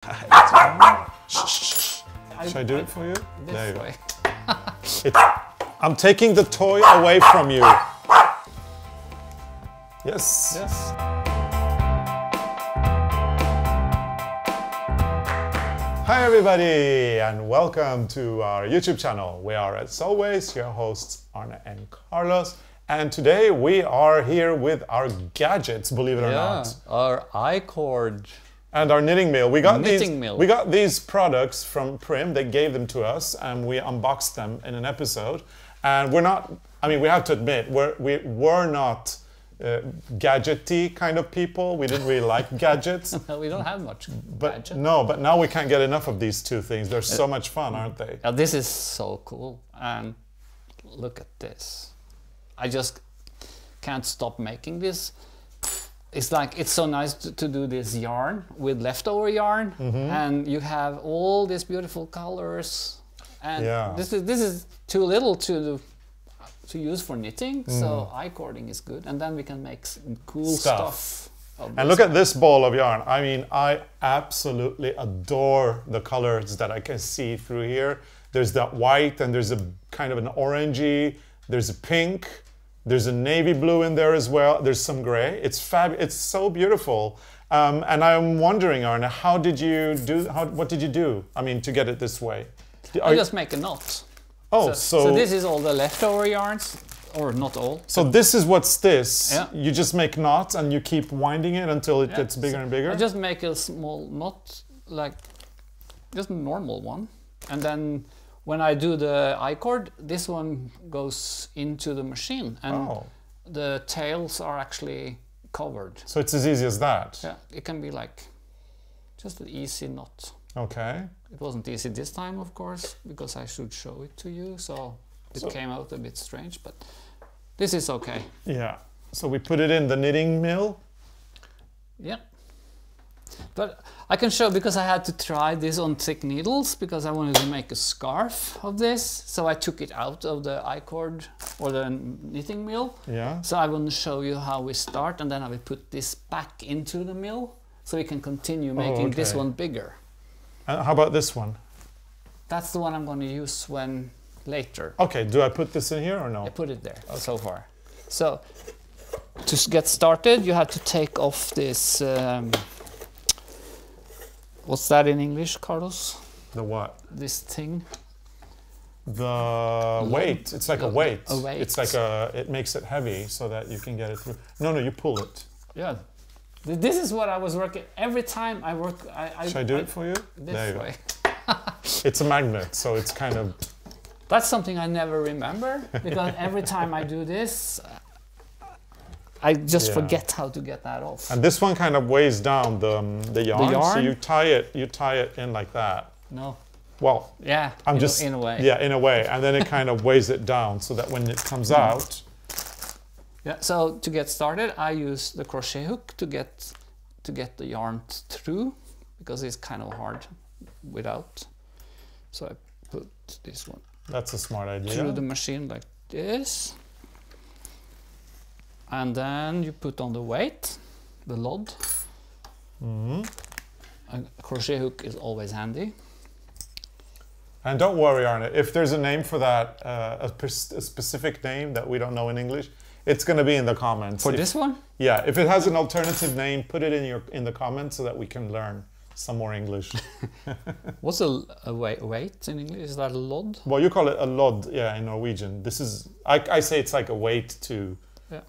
Should I do it for you? There you go. Way. I'm taking the toy away from you. Yes. Yes. Hi everybody and welcome to our YouTube channel. We are as always your hosts Arne and Carlos, and today we are here with our gadgets, believe it or not. Our I-cord. And our knitting mill. We got Knitting we got these products from Prim. They gave them to us and we unboxed them in an episode. And we're not, I mean, we have to admit, we were not gadgety kind of people. We didn't really like gadgets. We don't have much gadget. No, but now we can't get enough of these two things. They're so much fun, aren't they? This is so cool. And look at this. I just can't stop making this. It's like, it's so nice to do this yarn with leftover yarn, and you have all these beautiful colors, and this is too little to use for knitting, so I-cording is good, and then we can make some cool stuff. And look at this ball of yarn. I mean, I absolutely adore the colors that I can see through here. There's that white, and there's a kind of an orangey, there's a pink, there's a navy blue in there as well. There's some gray. It's fabulous. It's so beautiful. And I'm wondering, Arne, what did you do? I mean, to get it this way? I just make a knot. Oh, so this is all the leftover yarns, or not all. So this is what's this. Yeah. You just make knots and you keep winding it until it gets bigger and bigger? I just make a small knot, like just a normal one. And then when I do the I-cord, this one goes into the machine, and the tails are actually covered. So it's as easy as that? Yeah, it can be like just an easy knot. Okay. It wasn't easy this time, of course, because I should show it to you, so it came out a bit strange, but this is okay. Yeah. So we put it in the knitting mill? Yeah. But I can show, because I had to try this on thick needles because I wanted to make a scarf of this. So I took it out of the I-cord or the knitting mill. Yeah. So I will show you how we start, and then I will put this back into the mill so we can continue making this one bigger. How about this one? That's the one I'm going to use later. Okay, do I put this in here or no? I put it there so far. So to get started, you have to take off this... what's that in English, Carlos? The what? This thing. The weight. It's like a weight. A weight. It's like it makes it heavy so that you can get it through. No, you pull it. Yeah. This is what I was working every time I work. Should I do it for you? This way. It's a magnet, so it's kind of... That's something I never remember, because every time I do this, I just forget how to get that off. And this one kind of weighs down the yarn, so you tie it in like that. No. Well, yeah, in a way. Yeah, in a way, and then it kind of weighs it down so that when it comes out. Yeah. So to get started, I use the crochet hook to get the yarn through, because it's kind of hard without. So I put this one. That's a smart idea. Through the machine like this. And then you put on the weight, the lod. A crochet hook is always handy. And don't worry, Arne, if there's a name for that, a specific name that we don't know in English, it's going to be in the comments. For this one? Yeah, if it has an alternative name, put it in the comments so that we can learn some more English. What's a weight in English? Is that a lod? Well, you call it a lod, yeah, in Norwegian. This is, I say it's like a weight to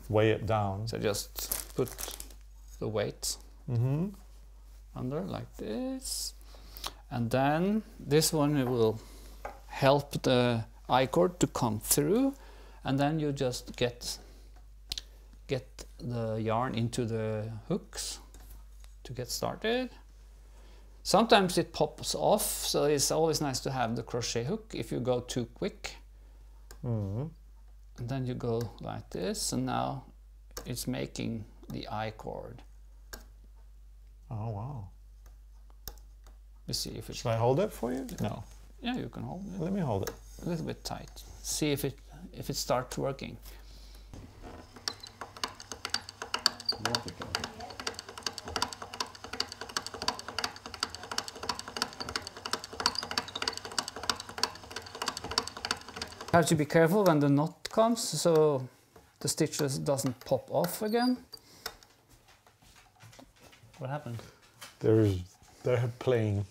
weigh it down. So just put the weight under like this, and then this one will help the I-cord to come through, and then you just get the yarn into the hooks to get started. Sometimes it pops off, so it's always nice to have the crochet hook if you go too quick. And then you go like this, and now it's making the I-cord. Oh wow. You see if it... Should I hold it for you? No. Yeah, you can hold it. Let me hold it. A little bit tight. See if it starts working. Have to be careful when the knot comes, so the stitches doesn't pop off again. What happened? They're playing.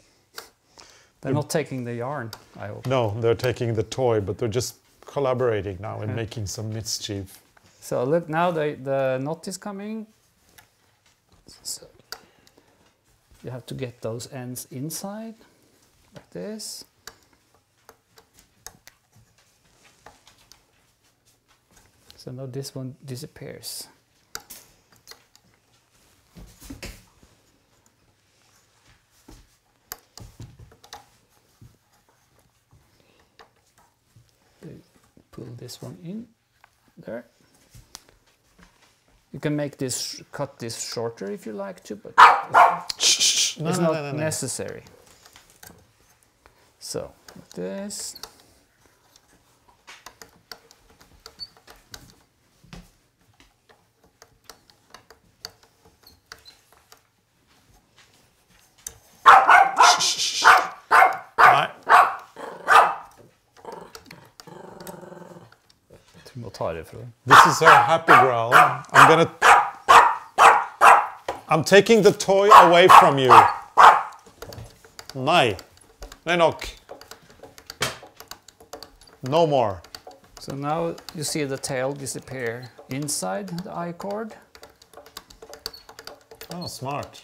They're not taking the yarn, I hope. No, they're taking the toy, but they're just collaborating now and making some mischief. So look, now the knot is coming. So you have to get those ends inside, like this. So now this one disappears. Pull this one in there. You can make this, cut this shorter if you like to, but it's not necessary. So, like this. This is our happy growl. I'm taking the toy away from you. Nej. Nej nog. No more. So now you see the tail disappear inside the I-cord. Oh, smart.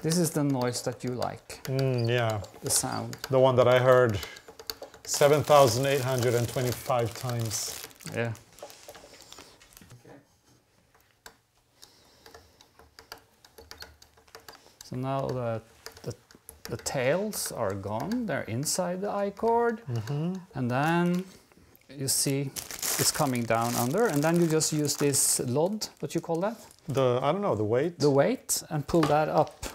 This is the noise that you like. Yeah. The sound. The one that I heard 7,825 times. Yeah. So now the tails are gone. They're inside the I-cord. And then you see it's coming down under. And then you just use this lod, what you call that? I don't know, the weight? The weight, and pull that up.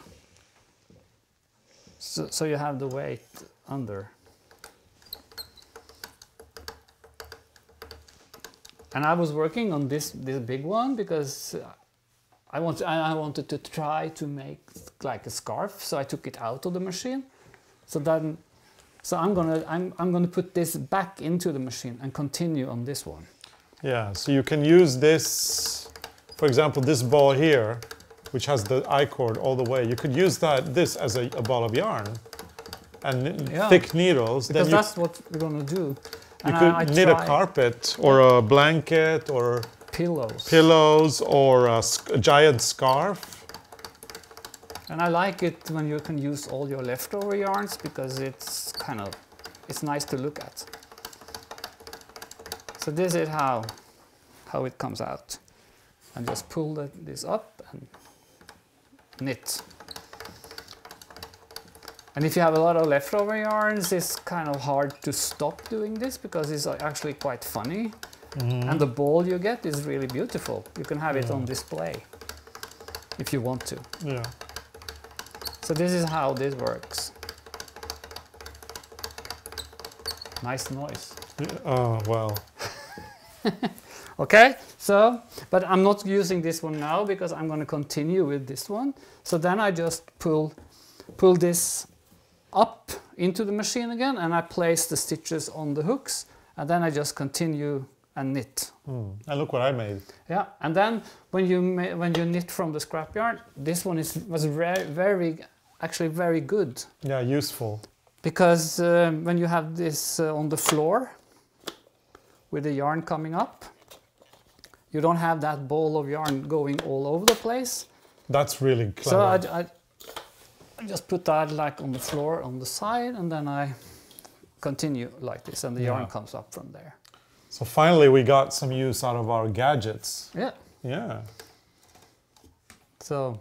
So you have the weight under. And I was working on this big one because I wanted to try to make like a scarf, so I took it out of the machine. So I'm gonna put this back into the machine and continue on this one. Yeah, so you can use this, for example, this ball here, which has the I-cord all the way. You could use this as a ball of yarn and thick needles. Because that's what we're gonna do. You could knit a carpet or a blanket or pillows or a giant scarf. And I like it when you can use all your leftover yarns because it's nice to look at. So this is how it comes out. And just pull this up and knit. And if you have a lot of leftover yarns, it's kind of hard to stop doing this because it's actually quite funny. And the ball you get is really beautiful. You can have it on display if you want to. Yeah. So this is how this works. Nice noise. Oh, well. Okay, so, but I'm not using this one now because I'm going to continue with this one. So then I just pull this up into the machine again, and I place the stitches on the hooks, and then I just continue and knit. And look what I made. Yeah, and then when you knit from the scrap yarn, this one was actually very good. Yeah, useful. Because when you have this on the floor with the yarn coming up, you don't have that ball of yarn going all over the place. That's really clever. So I just put that like on the floor on the side, and then I continue like this, and the yarn comes up from there. So finally we got some use out of our gadgets. Yeah. Yeah. So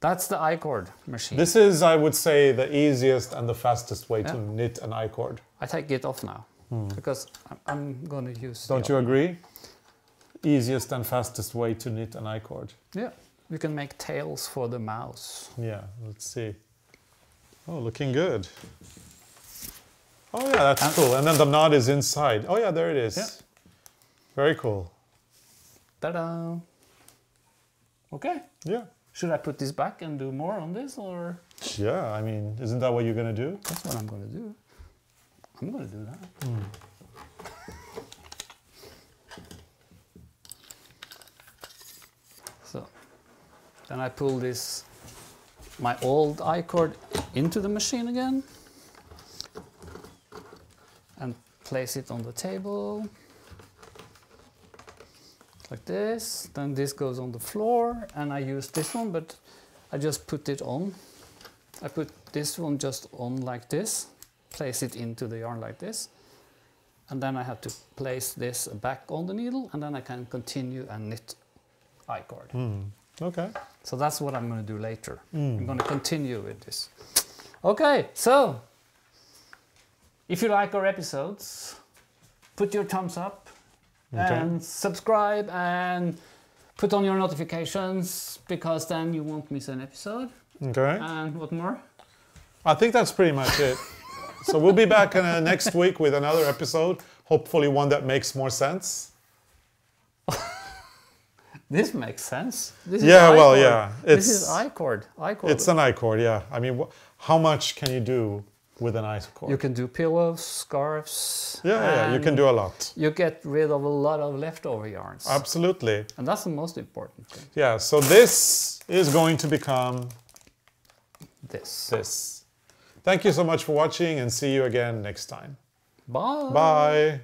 that's the I-cord machine. This is, I would say, the easiest and the fastest way to knit an I-cord. I take it off now because I'm going to use. Don't you agree? Easiest and fastest way to knit an I-cord. Yeah. We can make tails for the mouse. Yeah, let's see. Oh, looking good. Oh yeah, that's cool. And then the knot is inside. Oh yeah, there it is. Yeah. Very cool. Ta-da! Okay. Yeah. Should I put this back and do more on this, or? Yeah, I mean, isn't that what you're gonna do? That's what I'm gonna do. I'm gonna do that. Then I pull this, my old I-cord into the machine again and place it on the table like this. Then this goes on the floor, and I use this one, but I just put it on. I put this one just on like this, place it into the yarn like this, and then I have to place this back on the needle, and then I can continue and knit I-cord. Okay. So that's what I'm going to do later. I'm going to continue with this. Okay, so if you like our episodes, put your thumbs up and subscribe and put on your notifications, because then you won't miss an episode. Okay. And what more? I think that's pretty much it. So we'll be back next week with another episode, hopefully one that makes more sense. This makes sense. This Yeah, is well, I-cord. yeah. This is I-cord. It's an I-cord, yeah. I mean, how much can you do with an I-cord? You can do pillows, scarves. Yeah, you can do a lot. You get rid of a lot of leftover yarns. Absolutely. And that's the most important thing. Yeah, so this is going to become this. Thank you so much for watching, and see you again next time. Bye. Bye.